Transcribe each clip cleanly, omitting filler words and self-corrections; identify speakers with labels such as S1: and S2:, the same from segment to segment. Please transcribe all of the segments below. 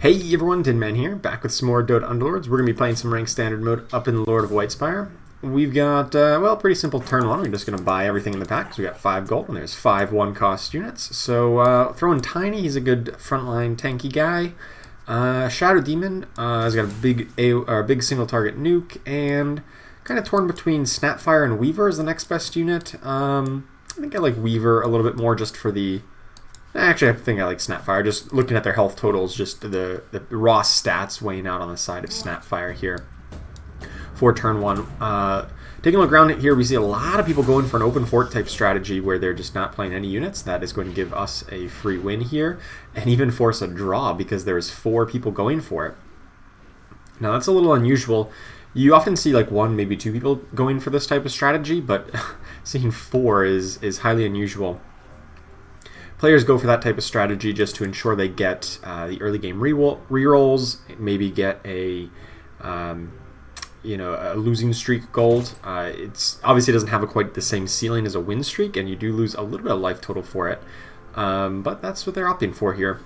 S1: Hey everyone, Dinman here, back with some more Dota Underlords. We're going to be playing some ranked standard mode up in Lord of Whitespire. We've got, well, pretty simple turn one. We're just going to buy everything in the pack, so we got 5 gold, and there's 5 1-cost units. So, throwing Tiny, he's a good frontline tanky guy. Shadow Demon has got a big single target nuke, and kind of torn between Snapfire and Weaver as the next best unit. I think I like Weaver a little bit more just for the... Actually, I think I like Snapfire. Just looking at their health totals, just the raw stats weighing out on the side of Snapfire here for turn one. Taking a look around it here, we see a lot of people going for an open fort type strategy where they're just not playing any units. That is going to give us a free win here and even force a draw because there's 4 people going for it. Now that's a little unusual. You often see like 1, maybe 2 people going for this type of strategy, but seeing 4 is highly unusual. Players go for that type of strategy just to ensure they get the early game rerolls, maybe get a a losing streak gold. It's obviously doesn't have quite the same ceiling as a win streak, and you do lose a little bit of life total for it. But that's what they're opting for here.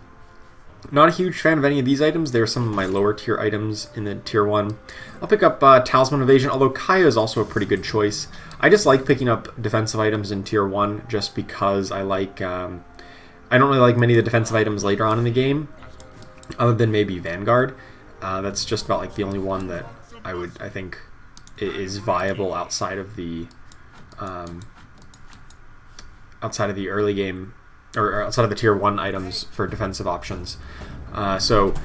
S1: Not a huge fan of any of these items. They're some of my lower tier items in the tier 1. I'll pick up Talisman Evasion, although Kaya is also a pretty good choice. I just like picking up defensive items in tier 1 just because I like... I don't really like many of the defensive items later on in the game, other than maybe Vanguard. That's just about like the only one that I think is viable outside of the early game, or outside of the tier 1 items for defensive options. So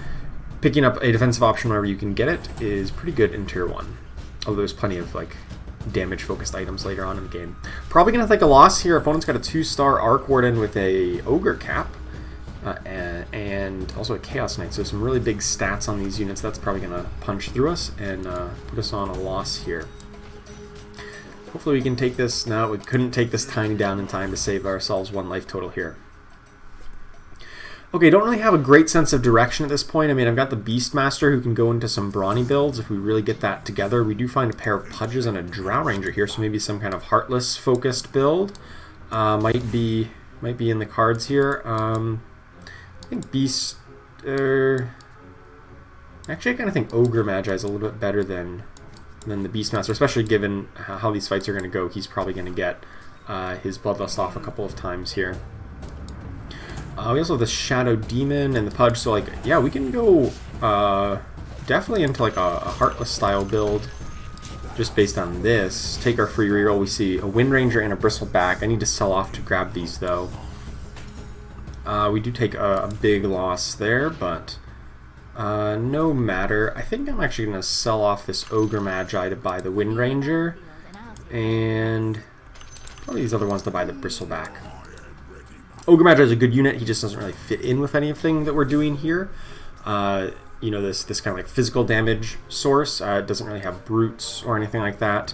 S1: picking up a defensive option wherever you can get it is pretty good in tier 1. Although there's plenty of like damage focused items later on in the game. Probably gonna take a loss here. Opponent's got a 2-star Arc Warden with a Ogre Cap and also a Chaos Knight, so some really big stats on these units. That's probably gonna punch through us and put us on a loss here. Hopefully we can take this. No, we couldn't take this Tiny down in time to save ourselves 1 life total here. Okay, don't really have a great sense of direction at this point. I mean, I've got the Beastmaster who can go into some brawny builds if we really get that together. We do find a pair of Pudges and a Drow Ranger here, so maybe some kind of Heartless focused build might be in the cards here. I think Beast... actually, I kind of think Ogre Magi is a little bit better than the Beastmaster, especially given how these fights are going to go. He's probably going to get his Bloodlust off a couple of times here. We also have the Shadow Demon and the Pudge, so like, yeah, we can go definitely into like a Heartless style build just based on this. Take our free reroll. We see a Wind Ranger and a Bristleback. I need to sell off to grab these though. We do take a big loss there, but no matter. I think I'm actually going to sell off this Ogre Magi to buy the Wind Ranger, and probably these other ones to buy the Bristleback. Ogre Magi is a good unit. He just doesn't really fit in with anything that we're doing here. You know, this kind of like physical damage source. It doesn't really have brutes or anything like that.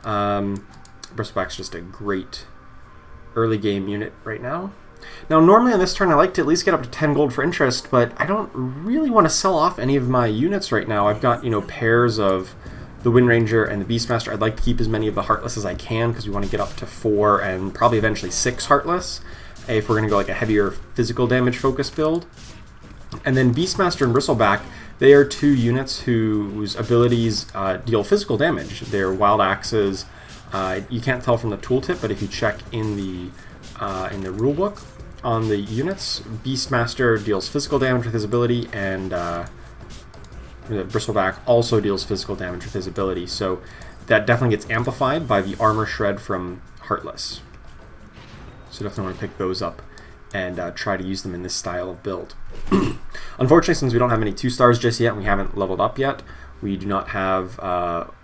S1: Bristleback's just a great early game unit right now. Now, normally on this turn, I like to at least get up to 10 gold for interest, but I don't really want to sell off any of my units right now. I've got, pairs of the Wind Ranger and the Beastmaster. I'd like to keep as many of the Heartless as I can because we want to get up to 4 and probably eventually 6 Heartless if we're going to go like a heavier physical damage focus build. And then Beastmaster and Bristleback, they are 2 units whose abilities deal physical damage. They're Wild Axes. You can't tell from the tooltip, but if you check in the rulebook on the units, Beastmaster deals physical damage with his ability, and Bristleback also deals physical damage with his ability. So that definitely gets amplified by the Armor Shred from Heartless. So definitely want to pick those up and try to use them in this style of build. Unfortunately, since we don't have any 2-stars just yet and we haven't leveled up yet, we do not have...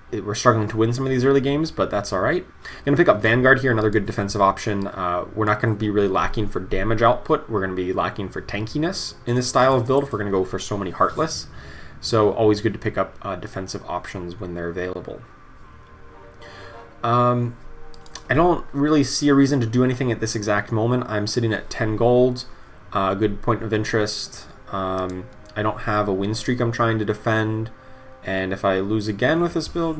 S1: we're struggling to win some of these early games, but that's alright. I'm going to pick up Vanguard here, another good defensive option. We're not going to be really lacking for damage output. We're going to be lacking for tankiness in this style of build if we're going to go for so many Heartless. So always good to pick up defensive options when they're available. I don't really see a reason to do anything at this exact moment. I'm sitting at 10 gold, a good point of interest. I don't have a win streak I'm trying to defend, and if I lose again with this build,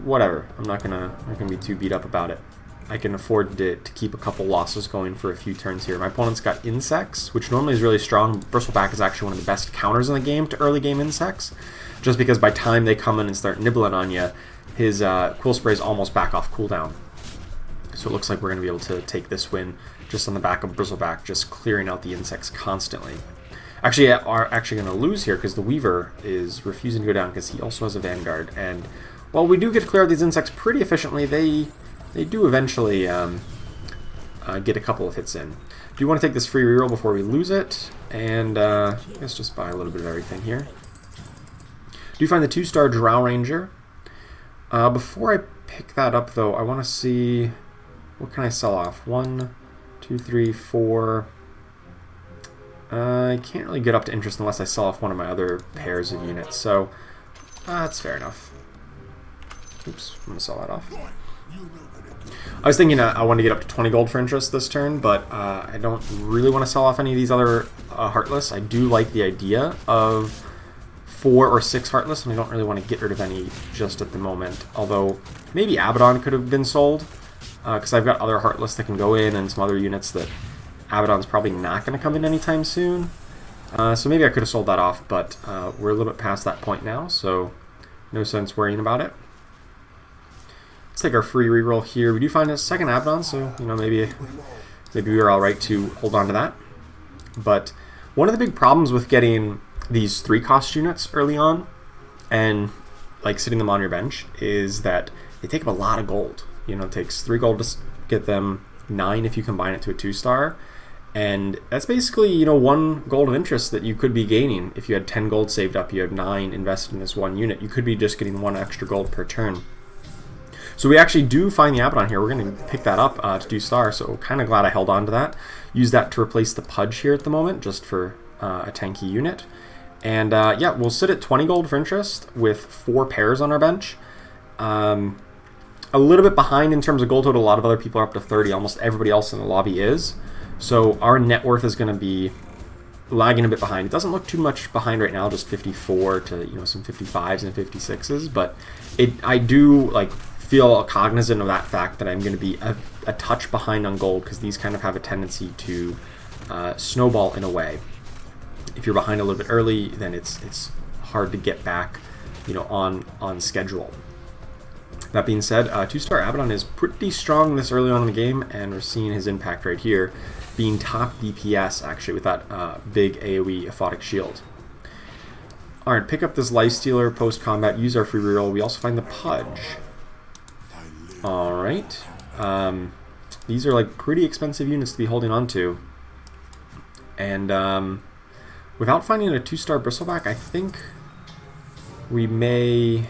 S1: whatever. I'm not gonna be too beat up about it. I can afford to keep a couple losses going for a few turns here. My opponent's got insects, which normally is really strong. Bristleback is actually one of the best counters in the game to early game insects, just because by time they come in and start nibbling on you, his Quill Spray is almost back off cooldown. So it looks like we're going to be able to take this win just on the back of Bristleback, just clearing out the insects constantly. Actually, are actually going to lose here because the Weaver is refusing to go down because he also has a Vanguard. And while we do get to clear out these insects pretty efficiently, they do eventually get a couple of hits in. Do you want to take this free reroll before we lose it? And let's just buy a little bit of everything here. Do you find the 2-star Drow Ranger? Before I pick that up, though, I want to see what can I sell off. 1, 2, 3, 4. I can't really get up to interest unless I sell off one of my other pairs of units, so that's fair enough. Oops, I'm going to sell that off. I was thinking I wanted to get up to 20 gold for interest this turn, but I don't really want to sell off any of these other Heartless. I do like the idea of 4 or 6 Heartless, and I don't really want to get rid of any just at the moment. Although, maybe Abaddon could have been sold, because I've got other Heartless that can go in and some other units that Abaddon's probably not going to come in anytime soon. So maybe I could have sold that off, but we're a little bit past that point now, so no sense worrying about it. Let's take our free reroll here. We do find a second Abaddon, so maybe we were all right to hold on to that. But one of the big problems with getting these 3-cost units early on and like sitting them on your bench is that they take up a lot of gold. It takes 3 gold to get them, 9 if you combine it to a 2-star. And that's basically, 1 gold of interest that you could be gaining. If you had 10 gold saved up, you have 9 invested in this one unit. You could be just getting 1 extra gold per turn. So we actually do find the Abaddon here. We're going to pick that up to 2-star, so kind of glad I held on to that. Use that to replace the Pudge here at the moment, just for a tanky unit. And yeah, we'll sit at 20 gold for interest with 4 pairs on our bench. A little bit behind in terms of gold total. A lot of other people are up to 30. Almost everybody else in the lobby is. So our net worth is going to be lagging a bit behind. It doesn't look too much behind right now, just 54 to some 55s and 56s. But I do feel cognizant of that fact that I'm going to be a touch behind on gold, because these kind of have a tendency to snowball in a way. If you're behind a little bit early, then it's hard to get back on schedule. That being said, 2-star Abaddon is pretty strong this early on in the game, and we're seeing his impact right here, being top DPS actually with that big AoE Aphotic Shield. Alright, pick up this Lifestealer post-combat, use our free reroll. We also find the Pudge. Alright. These are pretty expensive units to be holding on to. And without finding a 2-star Bristleback, I think we may...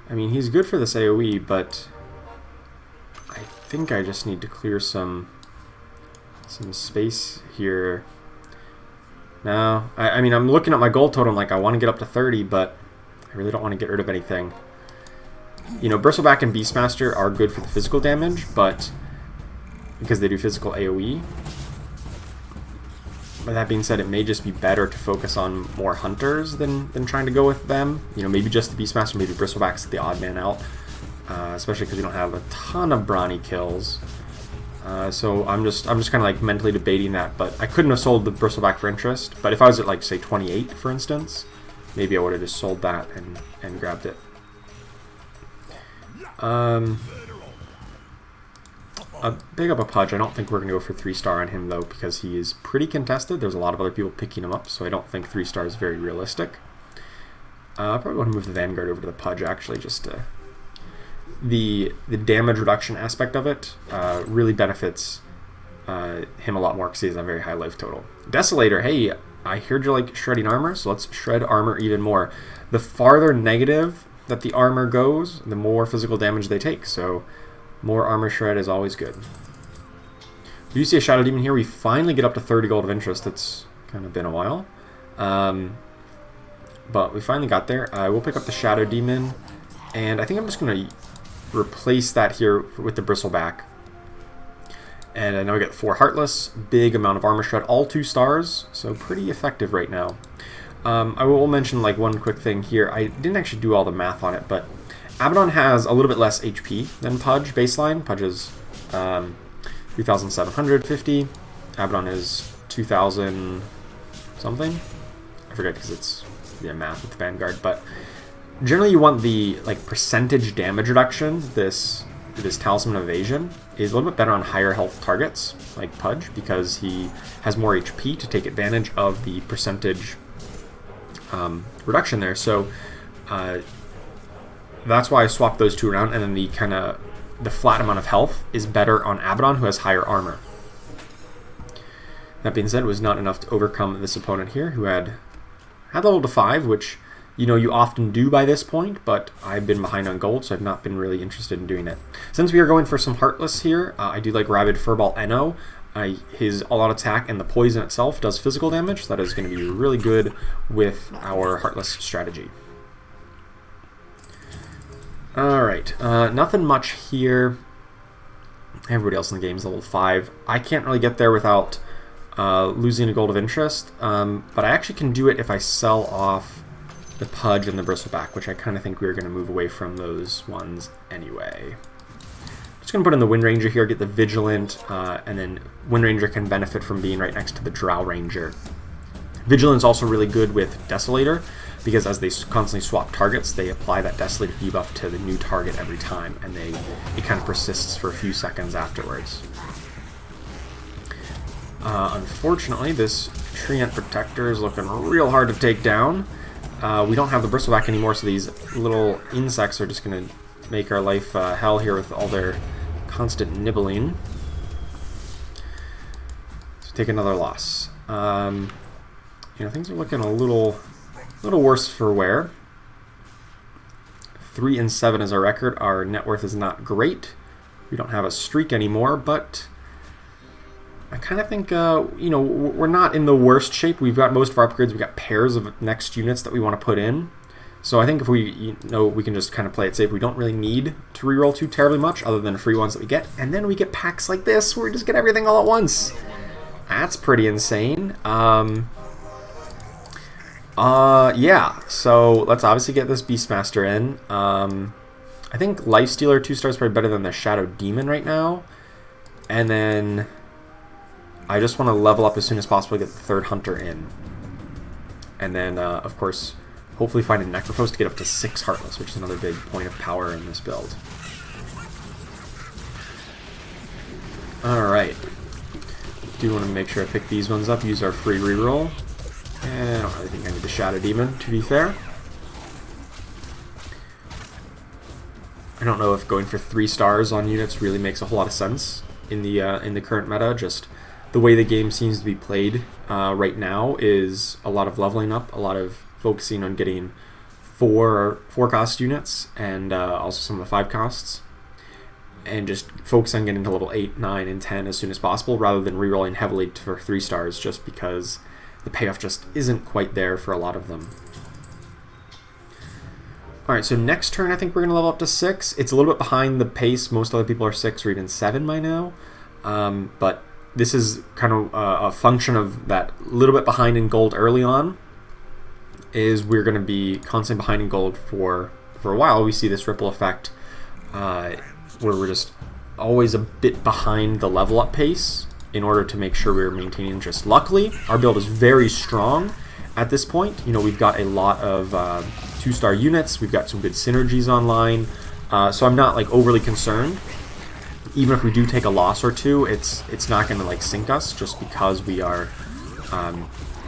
S1: I mean, he's good for this AoE, but I think I just need to clear some space here. No, I mean, I'm looking at my gold total, I want to get up to 30, but I really don't want to get rid of anything. Bristleback and Beastmaster are good for the physical damage, but because they do physical AoE. But that being said, it may just be better to focus on more hunters than trying to go with them. Maybe just the Beastmaster, maybe Bristleback's the odd man out, especially because we don't have a ton of brawny kills. So I'm just kind of mentally debating that. But I couldn't have sold the Bristleback for interest. But if I was at say 28, for instance, maybe I would have just sold that and grabbed it. Big up a Pudge. I don't think we're going to go for 3-star on him, though, because he is pretty contested. There's a lot of other people picking him up, so I don't think 3-star is very realistic. I probably want to move the Vanguard over to the Pudge, actually, just to... The damage reduction aspect of it really benefits him a lot more because he has a very high life total. Desolator, hey, I heard you like shredding armor, so let's shred armor even more. The farther negative that the armor goes, the more physical damage they take, so... More armor shred is always good. We do see a Shadow Demon here. We finally get up to 30 gold of interest. It's kind of been a while. But we finally got there. We'll pick up the Shadow Demon. And I think I'm just going to replace that here with the Bristleback. And I know we get 4 Heartless. Big amount of armor shred. All 2 stars. So pretty effective right now. I will mention one quick thing here. I didn't actually do all the math on it, but Abaddon has a little bit less HP than Pudge baseline. Pudge is 3,750. Abaddon is 2,000 something. I forget because it's math with Vanguard, but generally you want the percentage damage reduction. This Talisman of Evasion is a little bit better on higher health targets like Pudge because he has more HP to take advantage of the percentage reduction there. So that's why I swapped those two around, and then the flat amount of health is better on Abaddon, who has higher armor. That being said, it was not enough to overcome this opponent here, who had level to 5, which you often do by this point, but I've been behind on gold, so I've not been really interested in doing it. Since we are going for some Heartless here, I do like Rabid Furball Enno. His all-out attack and the poison itself does physical damage, so that is going to be really good with our Heartless strategy. Alright, nothing much here. Everybody else in the game is level 5. I can't really get there without losing a gold of interest, but I actually can do it if I sell off the Pudge and the Bristleback, which I kind of think we're going to move away from those ones anyway. Just going to put in the Wind Ranger here, get the Vigilant, and then Wind Ranger can benefit from being right next to the Drow Ranger. Vigilant's also really good with Desolator, because as they constantly swap targets, they apply that Desolator debuff to the new target every time, and it kind of persists for a few seconds afterwards. Unfortunately, this Treant Protector is looking real hard to take down. We don't have the Bristleback anymore, so these little insects are just going to make our life hell here with all their constant nibbling. So take another loss. Things are looking a little worse for wear. 3 and 7 is our record. Our net worth is not great. We don't have a streak anymore, but I kind of think, we're not in the worst shape. We've got most of our upgrades. We've got pairs of next units that we want to put in. So I think if we can just kind of play it safe. We don't really need to reroll too terribly much other than free ones that we get. And then we get packs like this where we just get everything all at once. That's pretty insane. Yeah, so let's obviously get this Beastmaster in. I think Lifestealer 2-star is probably better than the Shadow Demon right now. And then I just want to level up as soon as possible to get the 3rd Hunter in. And then, of course, hopefully find a Necrophos to get up to 6 Heartless, which is another big point of power in this build. Alright. Do want to make sure I pick these ones up, use our free reroll. And I don't really think I need the Shadow Demon, to be fair. I don't know if going for 3 stars on units really makes a whole lot of sense in the current meta. Just the way the game seems to be played right now is a lot of leveling up, a lot of focusing on getting 4 cost units and also some of the 5 costs, and just focus on getting to level 8, 9, and 10 as soon as possible rather than rerolling heavily for 3 stars just because the payoff just isn't quite there for a lot of them. Alright, so next turn I think we're going to level up to 6. It's a little bit behind the pace. Most other people are 6 or even 7 by now. But this is kind of a function of that little bit behind in gold early on. Is we're going to be constantly behind in gold for a while. We see this ripple effect where we're just always a bit behind the level up pace in order to make sure we're maintaining interest. Luckily, our build is very strong at this point. We've got a lot of 2-star units. We've got some good synergies online. So I'm not overly concerned. Even if we do take a loss or two, it's not going to sink us just because we are,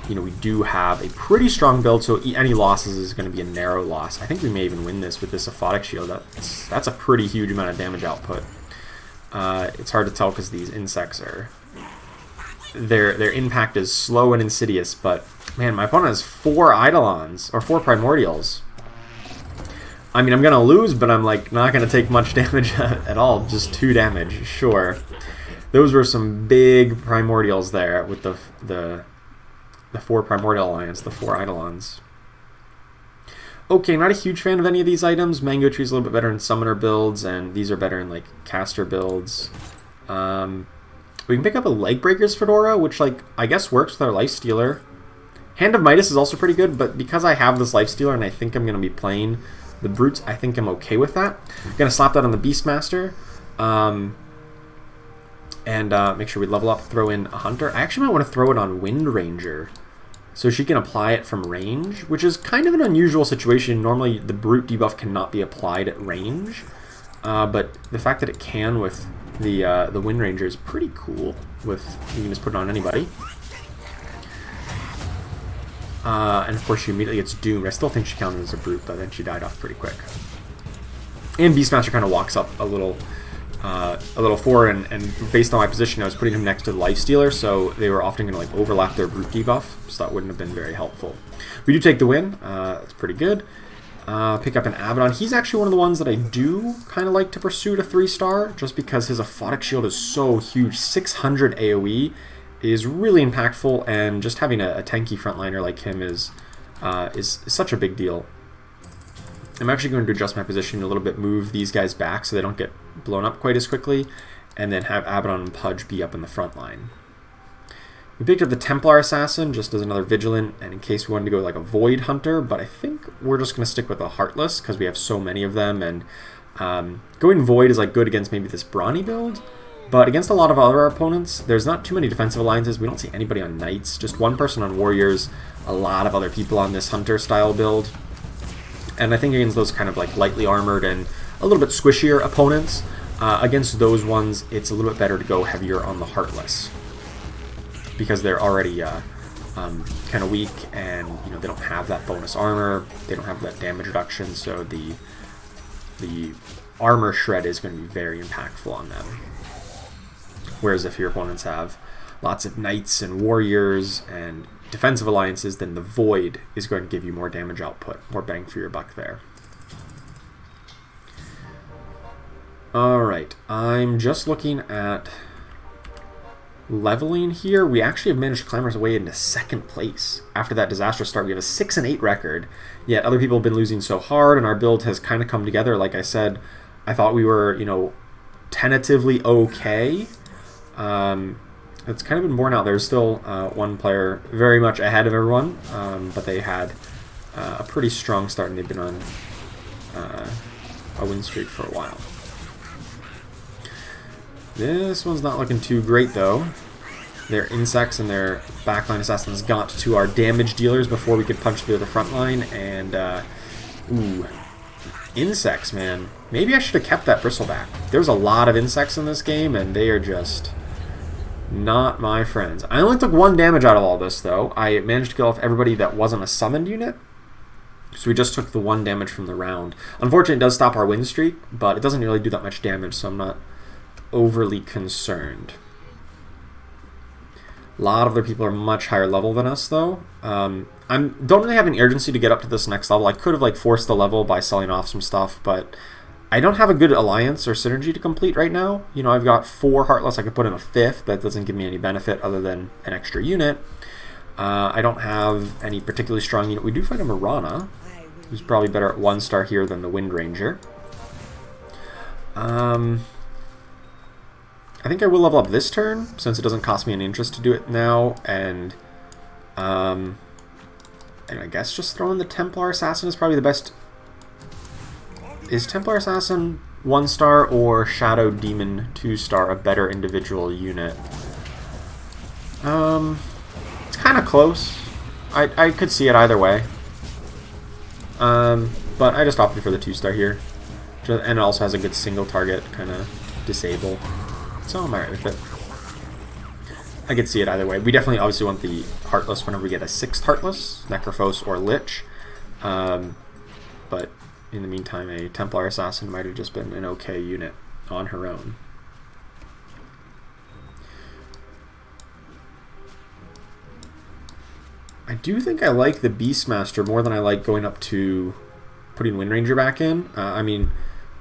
S1: we do have a pretty strong build. So any losses is going to be a narrow loss. I think we may even win this with this Aphotic Shield. That's a pretty huge amount of damage output. It's hard to tell because these insects are... Their impact is slow and insidious, but man, my opponent has 4 Eidolons, or 4 Primordials. I mean, I'm going to lose, but I'm not going to take much damage at all, just 2 damage, sure. Those were some big Primordials there with the 4 Primordial Alliance, the 4 Eidolons. Okay, not a huge fan of any of these items. Mango Tree's a little bit better in Summoner builds, and these are better in Caster builds. We can pick up a Legbreaker's Fedora, which, I guess works with our Lifestealer. Hand of Midas is also pretty good, but because I have this Lifestealer and I think I'm going to be playing The brutes, I think I'm okay with that. I'm going to slap that on the Beastmaster. And make sure we level up, throw in a Hunter. I actually might want to throw it on Wind Ranger, so she can apply it from range, which is kind of an unusual situation. Normally, the brute debuff cannot be applied at range, but the fact that it can with the Wind Ranger is pretty cool. With you can just put it on anybody, and of course she immediately gets doomed. I still think she counted as a brute, but then she died off pretty quick. And Beastmaster kind of walks up a little forward, and based on my position, I was putting him next to the Lifestealer, so they were often going to like overlap their brute debuff, so that wouldn't have been very helpful. We do take the win. That's pretty good. Pick up an Abaddon. He's actually one of the ones that I do kind of like to pursue to 3-star, just because his Aphotic Shield is so huge. 600 AoE is really impactful, and just having a tanky frontliner like him is such a big deal. I'm actually going to adjust my position a little bit, move these guys back so they don't get blown up quite as quickly, and then have Abaddon and Pudge be up in the front line. We picked up the Templar Assassin just as another Vigilant, and in case we wanted to go like a Void Hunter, but I think we're just going to stick with a Heartless because we have so many of them, and going Void is like good against maybe this Brawny build, but against a lot of other opponents, there's not too many defensive alliances. We don't see anybody on Knights, just one person on Warriors, a lot of other people on this Hunter style build. And I think against those kind of like lightly armored and a little bit squishier opponents, against those ones, it's a little bit better to go heavier on the Heartless, because they're already kind of weak, and they don't have that bonus armor, they don't have that damage reduction, so the armor shred is going to be very impactful on them. Whereas if your opponents have lots of Knights and Warriors and defensive alliances, then the Void is going to give you more damage output, more bang for your buck there. Alright, I'm just looking at leveling here. We actually have managed to climb our way into 2nd place. After that disastrous start, we have a 6-8 record, yet other people have been losing so hard, and our build has kind of come together. Like I said, I thought we were, tentatively okay. It's kind of been borne out. There's still one player very much ahead of everyone, but they had a pretty strong start, and they've been on a win streak for a while. This one's not looking too great, though. Their insects and their backline assassins got to our damage dealers before we could punch through the front line, and ooh, insects, man. Maybe I should have kept that bristleback. There's a lot of insects in this game, and they are just not my friends. I only took 1 damage out of all this, though. I managed to kill off everybody that wasn't a summoned unit, so we just took the 1 damage from the round. Unfortunately, it does stop our win streak, but it doesn't really do that much damage, so I'm not overly concerned. A lot of other people are much higher level than us, though. I don't really have an urgency to get up to this next level. I could have forced the level by selling off some stuff, but I don't have a good alliance or synergy to complete right now. I've got 4 Heartless. I could put in a 5th. That doesn't give me any benefit other than an extra unit. I don't have any particularly strong unit. We do find a Mirana, who's probably better at 1-star here than the Wind Ranger. I think I will level up this turn, since it doesn't cost me any interest to do it now, and I guess just throwing the Templar Assassin is probably the best. Is Templar Assassin 1-star or Shadow Demon 2-star a better individual unit? It's kind of close. I could see it either way. But I just opted for the 2-star here. And it also has a good single target kind of disable. So I'm alright with it. I could see it either way. We definitely obviously want the Heartless whenever we get a 6th Heartless, Necrophos or Lich. But in the meantime, a Templar Assassin might have just been an okay unit on her own. I do think I like the Beastmaster more than I like going up to putting Wind Ranger back in.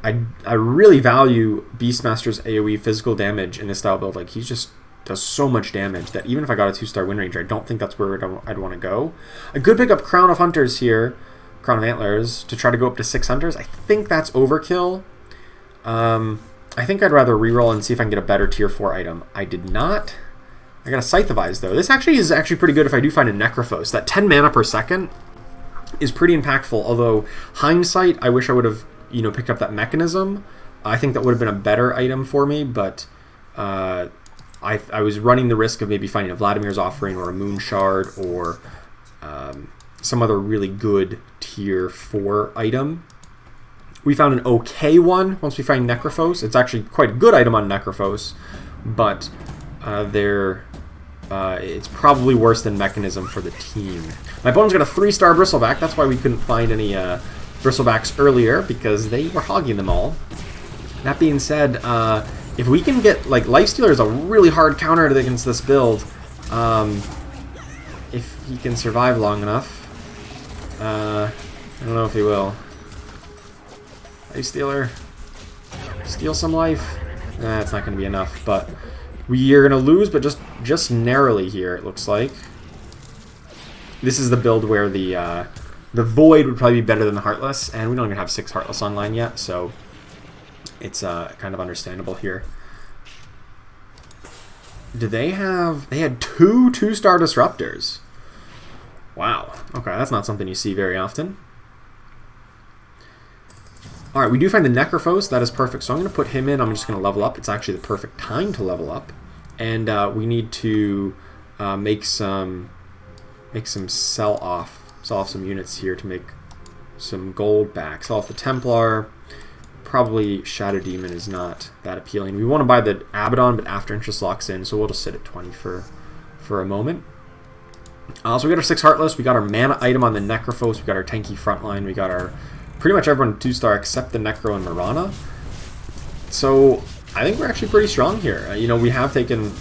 S1: I really value Beastmaster's AoE physical damage in this style build. He just does so much damage that even if I got a 2-star Wind Ranger, I don't think that's where I'd want to go. I could pick up Crown of Hunters here, Crown of Antlers, to try to go up to 6 Hunters. I think that's overkill. I think I'd rather reroll and see if I can get a better tier 4 item. I did not. I got a Scythe of Eyes, though. This is actually pretty good if I do find a Necrophos. That 10 mana per second is pretty impactful. Although hindsight, I wish I would have picked up that mechanism. I think that would have been a better item for me, but I was running the risk of maybe finding a Vladimir's Offering or a Moon Shard or some other really good tier 4 item. We found an okay one once we find Necrophos. It's actually quite a good item on Necrophos, but it's probably worse than Mechanism for the team. My opponent's got a 3-star Bristleback. That's why we couldn't find any Bristlebacks earlier, because they were hogging them all. That being said, if we can get, like, Lifestealer is a really hard counter against this build. If he can survive long enough. I don't know if he will. Lifestealer. Steal some life. Nah, it's not going to be enough, but we are going to lose, but just narrowly here, it looks like. This is the build where the Void would probably be better than the Heartless, and we don't even have 6 Heartless online yet, so it's kind of understandable here. Do they have... They had 2 2-star Disruptors. Wow. Okay, that's not something you see very often. Alright, we do find the Necrophos. That is perfect. So I'm going to put him in. I'm just going to level up. It's actually the perfect time to level up. And we need to make some sell off some units here to make some gold back. Sell off the Templar. Probably Shadow Demon is not that appealing. We want to buy the Abaddon, but after interest locks in, so we'll just sit at 20 for a moment. So we got our 6 Heartless. We got our mana item on the Necrophos. We got our tanky frontline. We got our pretty much everyone 2-star except the Necro and Mirana. So I think we're actually pretty strong here. We have taken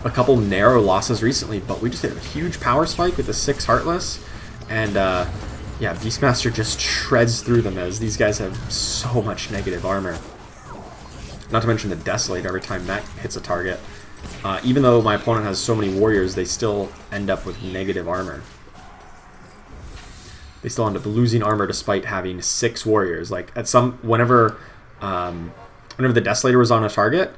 S1: a couple narrow losses recently, but we just hit a huge power spike with the 6 Heartless. And yeah, Beastmaster just shreds through them, as these guys have so much negative armor. Not to mention the Desolate every time that hits a target. Even though my opponent has so many warriors, they still end up with negative armor. They still end up losing armor despite having 6 warriors. Like whenever the Desolator was on a target,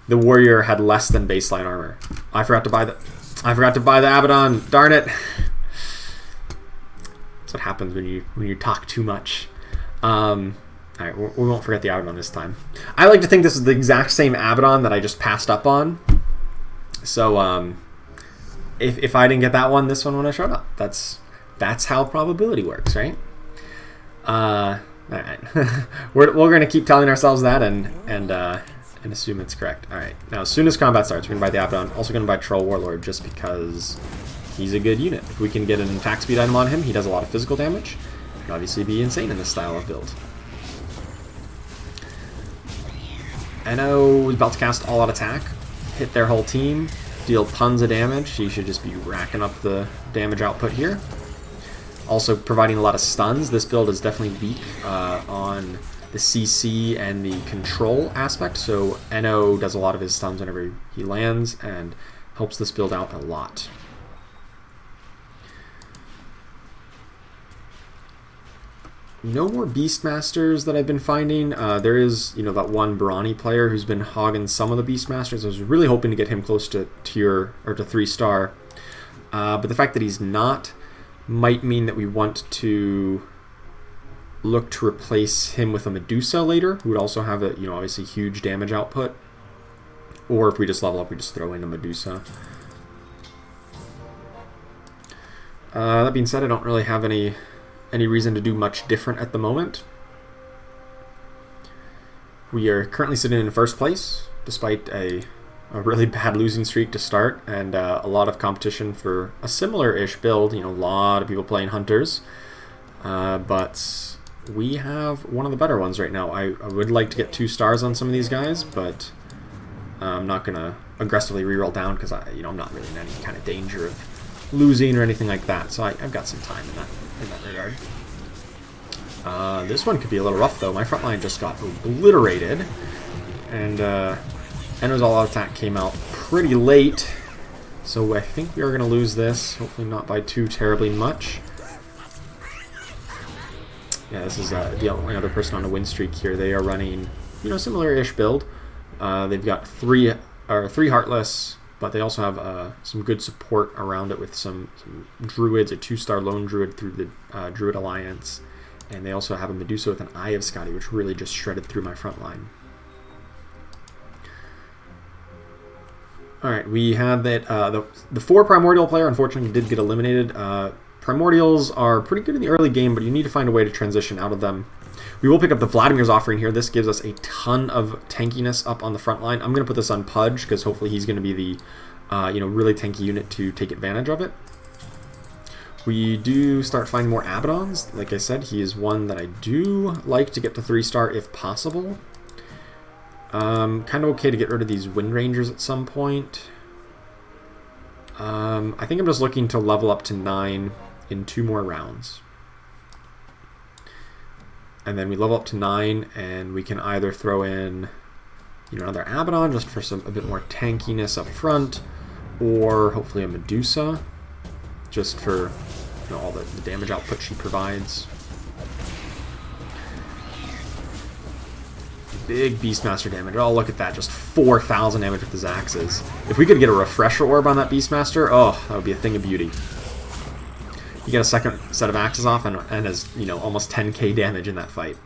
S1: the warrior had less than baseline armor. I forgot to buy the Abaddon. Darn it! That's what happens when you talk too much. Alright, we won't forget the Abaddon this time. I like to think this is the exact same Abaddon that I just passed up on. So, if I didn't get that one, this one when I showed up. That's how probability works, right? Alright. we're going to keep telling ourselves that and assume it's correct. Alright, now as soon as combat starts, we're going to buy the Abaddon. Also going to buy Troll Warlord just because he's a good unit. If we can get an attack speed item on him, he does a lot of physical damage. He'd obviously be insane in this style of build. Eno is about to cast All Out Attack, hit their whole team, deal tons of damage. He should just be racking up the damage output here. Also providing a lot of stuns. This build is definitely weak on the CC and the control aspect, so Eno does a lot of his stuns whenever he lands and helps this build out a lot. No more Beastmasters that I've been finding. There is, that one Brawny player who's been hogging some of the Beastmasters. I was really hoping to get him close to tier or to 3-star, but the fact that he's not might mean that we want to look to replace him with a Medusa later, who would also have a obviously huge damage output. Or if we just level up, we just throw in a Medusa. That being said, I don't really have any reason to do much different at the moment. We are currently sitting in first place, despite a really bad losing streak to start, and a lot of competition for a similar-ish build. A lot of people playing Hunters, but we have one of the better ones right now. I would like to get 2 stars on some of these guys, but I'm not going to aggressively reroll down because I'm not really in any kind of danger of losing or anything like that, so I've got some time in that regard. This one could be a little rough though. My front line just got obliterated, and Eno's All Out Attack came out pretty late, so I think we are going to lose this. Hopefully not by too terribly much. Yeah, this is the only other person on a win streak here. They are running, similar-ish build. They've got three Heartless, but they also have some good support around it with some druids, a 2-star lone druid through the Druid Alliance, and they also have a Medusa with an Eye of Scotty, which really just shredded through my front line. Alright, we had that the 4 Primordial player unfortunately did get eliminated. Primordials are pretty good in the early game, but you need to find a way to transition out of them. We will pick up the Vladimir's Offering here. This gives us a ton of tankiness up on the front line. I'm going to put this on Pudge, because hopefully he's going to be the really tanky unit to take advantage of it. We do start finding more Abaddons. Like I said, he is one that I do like to get to 3-star if possible. Kind of okay to get rid of these Wind Rangers at some point. I think I'm just looking to level up to 9 in 2 more rounds. And then we level up to 9, and we can either throw in, another Abaddon just for a bit more tankiness up front, or hopefully a Medusa, just for all the damage output she provides. Big Beastmaster damage. Oh, look at that. Just 4,000 damage with his axes. If we could get a Refresher Orb on that Beastmaster, oh, that would be a thing of beauty. You get a second set of axes off and has, almost 10k damage in that fight.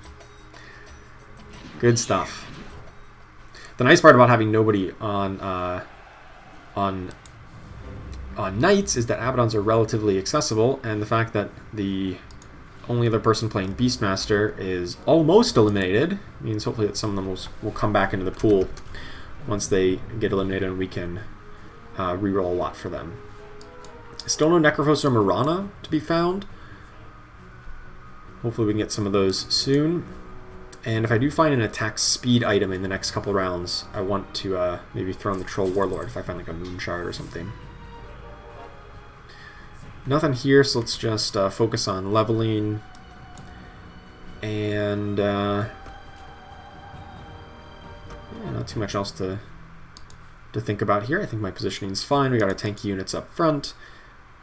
S1: Good stuff. The nice part about having nobody on Knights is that Abaddons are relatively accessible, and the fact that the only other person playing Beastmaster is almost eliminated means hopefully that some of them will come back into the pool once they get eliminated, and we can reroll a lot for them. Still no Necrophos or Marana to be found. Hopefully we can get some of those soon. And if I do find an attack speed item in the next couple rounds, I want to maybe throw in the Troll Warlord if I find like a Moon Shard or something. Nothing here, so let's just focus on leveling. And yeah, not too much else to think about here. I think my positioning is fine. We got our tanky units up front.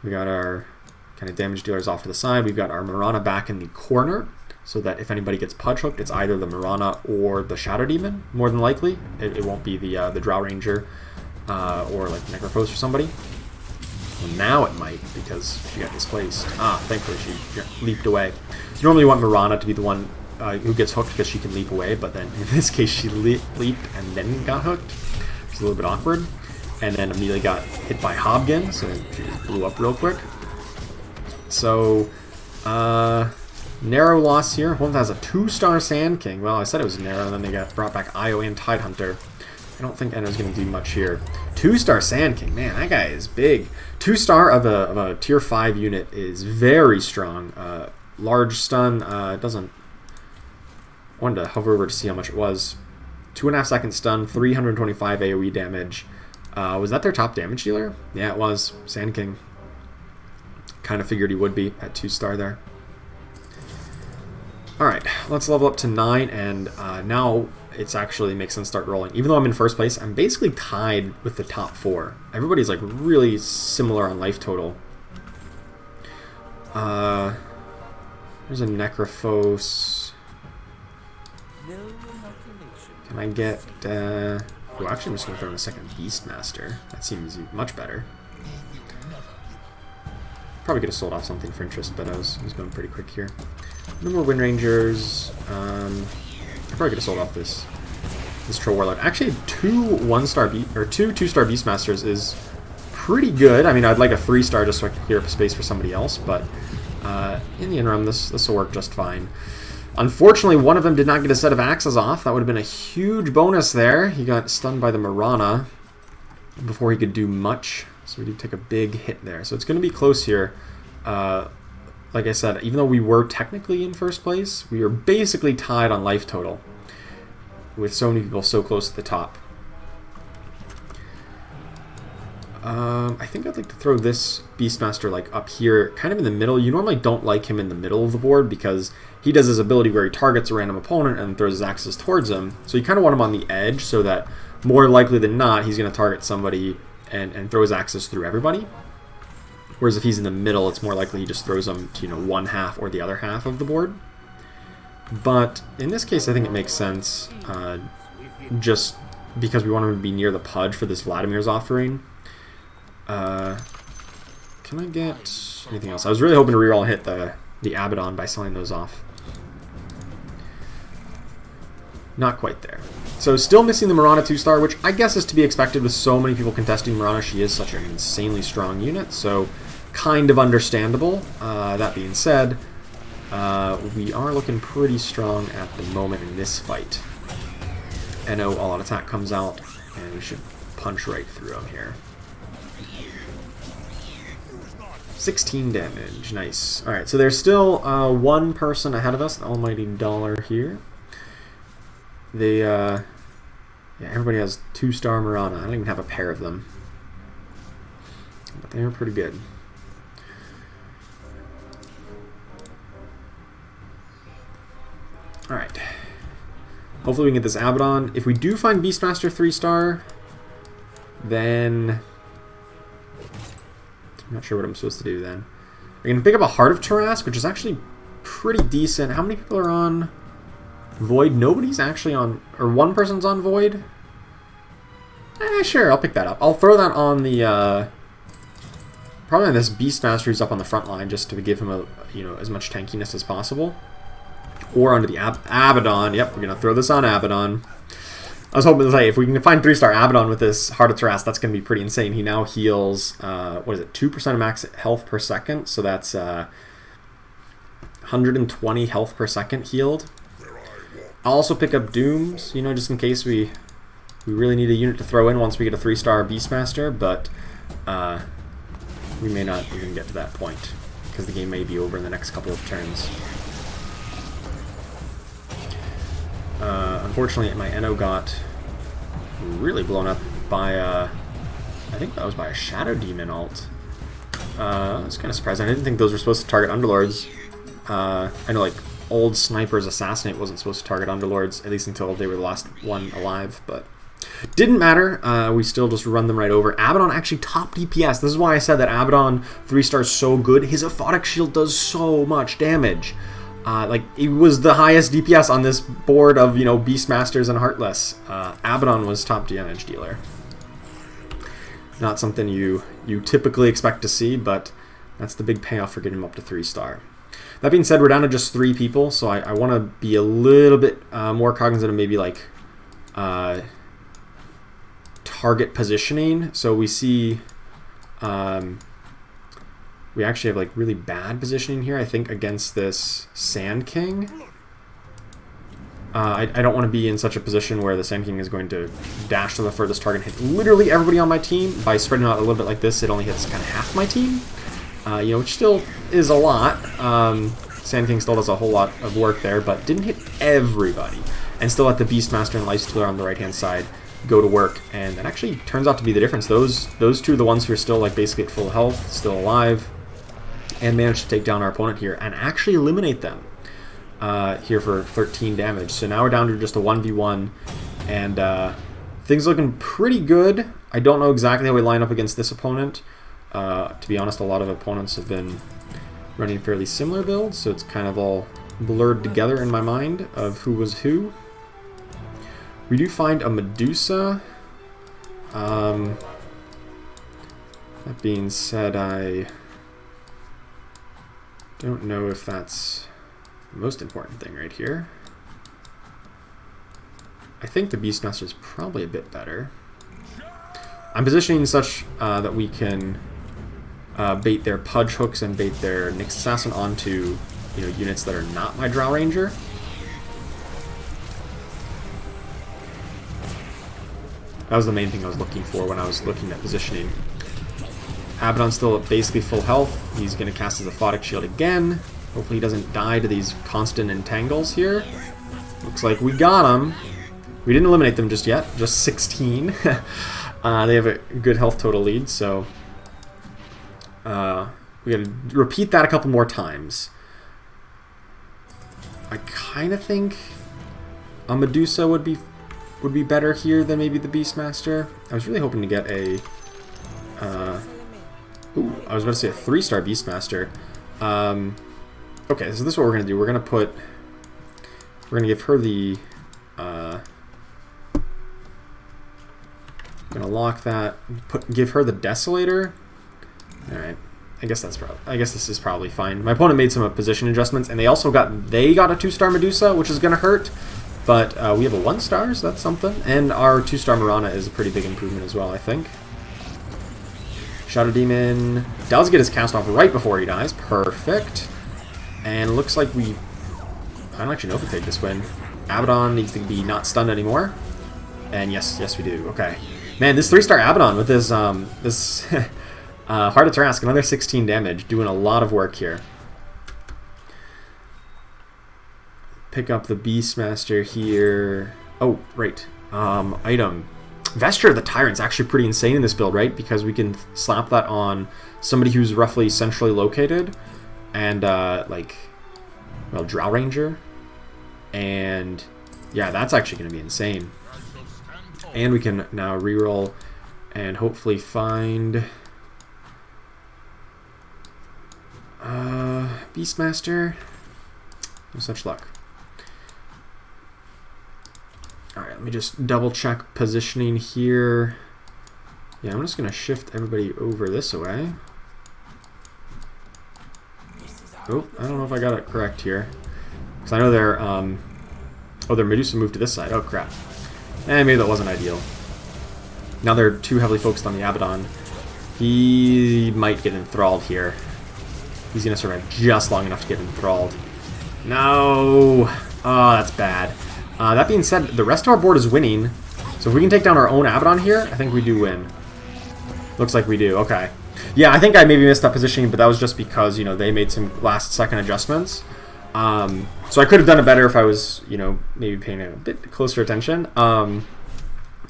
S1: We got our kind of damage dealers off to the side. We've got our Marana back in the corner, so that if anybody gets Pudge hooked, it's either the Marana or the Shadow Demon, more than likely. It won't be the Drow Ranger or like Necrophos or somebody. Well, now it might, because she got displaced. Thankfully she leaped away. So normally you want Marana to be the one who gets hooked because she can leap away, but then in this case she leaped and then got hooked. It's a little bit awkward. And then immediately got hit by Hobgin, so she just blew up real quick. So, narrow loss here. One has a 2-star Sand King. Well, I said it was narrow, and then they got brought back Io and Tidehunter. I don't think Enno's going to do much here. 2-star Sand King. Man, that guy is big. 2-star of a tier 5 unit is very strong. Large stun doesn't... I wanted to hover over to see how much it was. 2.5 second stun, 325 AoE damage. Was that their top damage dealer? Yeah, it was. Sand King. Kind of figured he would be at 2-star there. Alright, let's level up to 9, and now it's actually makes sense to start rolling. Even though I'm in first place, I'm basically tied with the top 4. Everybody's like really similar on life total. There's a Necrophos. Can I get... well, actually, I'm just going to throw in a second Beastmaster. That seems much better. Probably could have sold off something for interest, but I was going pretty quick here. No more Wind Rangers. I probably could have sold off this Troll Warlord. Actually, 2 2-star Beastmasters is pretty good. I mean, I'd like a 3-star just so I can clear up a space for somebody else, but in the interim, this will work just fine. Unfortunately, one of them did not get a set of axes off. That would have been a huge bonus there. He got stunned by the Marana before he could do much. So we did take a big hit there. So it's going to be close here. Like I said, even though we were technically in first place, we are basically tied on life total with so many people so close at the top. I think I'd like to throw this Beastmaster like up here, kind of in the middle. You normally don't like him in the middle of the board because he does his ability where he targets a random opponent and throws his axes towards him. So you kind of want him on the edge so that more likely than not he's going to target somebody and throw his axes through everybody. Whereas if he's in the middle, it's more likely he just throws them to, one half or the other half of the board. But in this case, I think it makes sense just because we want him to be near the Pudge for this Vladimir's Offering. Can I get anything else? I was really hoping to reroll and hit the Abaddon by selling those off. Not quite there. So still missing the Mirana 2-star, which I guess is to be expected with so many people contesting Mirana. She is such an insanely strong unit, so kind of understandable. That being said, we are looking pretty strong at the moment in this fight. NO all-out attack comes out, and we should punch right through him here. 16 damage, nice. Alright, so there's still one person ahead of us, the almighty Dollar here. They, yeah, everybody has 2-star Mirana. I don't even have a pair of them. But they are pretty good. Alright. Hopefully we can get this Abaddon. If we do find Beastmaster 3-star, then I'm not sure what I'm supposed to do then. I can pick up a Heart of Tarask, which is actually pretty decent. How many people are on Void? Nobody's actually on, or one person's on Void. Sure, I'll pick that up. I'll throw that on the probably on this Beastmaster who's up on the front line, just to give him a, you know, as much tankiness as possible. Or onto the Abaddon. Yep, we're gonna throw this on Abaddon. I was hoping to say, if we can find 3-star Abaddon with this Heart of Tarask, that's going to be pretty insane. He now heals, what is it, 2% of max health per second, so that's 120 health per second healed. I'll also pick up Dooms, you know, just in case we really need a unit to throw in once we get a 3-star Beastmaster, but we may not even get to that point, because the game may be over in the next couple of turns. Unfortunately, my NO got really blown up by, I think that was by a Shadow Demon ult. I was kind of surprised. I didn't think those were supposed to target Underlords. I know, like, old Sniper's Assassinate wasn't supposed to target Underlords, at least until they were the last one alive, but didn't matter. We still just run them right over. Abaddon actually top DPS. This is why I said that Abaddon 3-star is so good. His Aphotic Shield does so much damage. Like, it was the highest DPS on this board of, you know, Beastmasters and Heartless. Abaddon was top damage dealer. Not something you typically expect to see, but that's the big payoff for getting him up to 3-star. That being said, we're down to just 3 people, so I want to be a little bit more cognizant of maybe, like, target positioning. So we see... we actually have, like, really bad positioning here, I think, against this Sand King. I don't want to be in such a position where the Sand King is going to dash to the furthest target and hit literally everybody on my team. By spreading out a little bit like this, it only hits kind of half my team, you know, which still is a lot. Sand King still does a whole lot of work there, but didn't hit everybody. And still let the Beastmaster and Lifestealer on the right-hand side go to work, and that actually turns out to be the difference. Those two are the ones who are still, like, basically at full health, still alive, and managed to take down our opponent here and actually eliminate them here for 13 damage. So now we're down to just a 1v1, and things looking pretty good. I don't know exactly how we line up against this opponent. To be honest, a lot of opponents have been running fairly similar builds, so it's kind of all blurred together in my mind of who was who. We do find a Medusa. That being said, I don't know if that's the most important thing right here. I think the Beastmaster is probably a bit better. I'm positioning such that we can bait their Pudge Hooks and bait their Nyx Assassin onto, you know, units that are not my Drow Ranger. That was the main thing I was looking for when I was looking at positioning. Abaddon's still at basically full health. He's going to cast his Aphotic Shield again. Hopefully he doesn't die to these constant entangles here. Looks like we got him. We didn't eliminate them just yet, just 16. They have a good health total lead, so we got to repeat that a couple more times. I kind of think a Medusa would be better here than maybe the Beastmaster. I was really hoping to get a I was about to say a 3-star Beastmaster. Okay, so this is what we're gonna do. We're gonna give her the gonna gonna lock that. Give her the Desolator. All right. I guess this is probably fine. My opponent made some position adjustments, and they got a 2-star Medusa, which is gonna hurt. But we have a 1-star, so that's something. And our 2-star Mirana is a pretty big improvement as well, I think. Shadow Demon does get his cast off right before he dies. Perfect. And looks like I don't actually know if we take this win. Abaddon needs to be not stunned anymore. And yes we do. Okay. Man, this 3-star Abaddon with this Heart of Tarrasque, another 16 damage, doing a lot of work here. Pick up the Beastmaster here. Oh, right. Item. Vesture of the Tyrant's actually pretty insane in this build, right? Because we can slap that on somebody who's roughly centrally located. And, Drow Ranger. And, yeah, that's actually going to be insane. And we can now reroll and hopefully find... Beastmaster. No such luck. Alright, let me just double check positioning here. Yeah, I'm just going to shift everybody over this way. Oh, I don't know if I got it correct here. Because I know their Medusa moved to this side. Oh, crap. Maybe that wasn't ideal. Now they're too heavily focused on the Abaddon. He might get enthralled here. He's going to survive just long enough to get enthralled. No! Oh, that's bad. That being said, the rest of our board is winning. So if we can take down our own Abaddon here, I think we do win. Looks like we do. Okay. Yeah, I think I maybe missed that positioning, but that was just because, they made some last-second adjustments. So I could have done it better if I was, maybe paying a bit closer attention.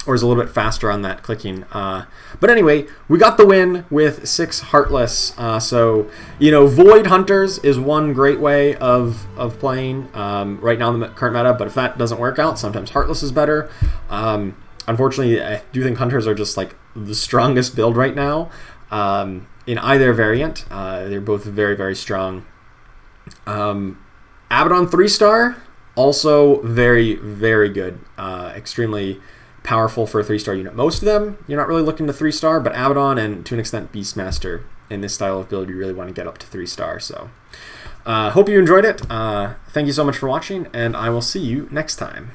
S1: Or was a little bit faster on that clicking. But anyway, we got the win with 6 Heartless. So, Void Hunters is one great way of playing right now in the current meta. But if that doesn't work out, sometimes Heartless is better. Unfortunately, I do think Hunters are just like the strongest build right now in either variant. They're both very, very strong. Abaddon 3-star, also very, very good. Extremely powerful for a 3-star unit. Most of them, you're not really looking to 3-star, but Abaddon and, to an extent, Beastmaster in this style of build, you really want to get up to 3-star. So, hope you enjoyed it. Thank you so much for watching, and I will see you next time.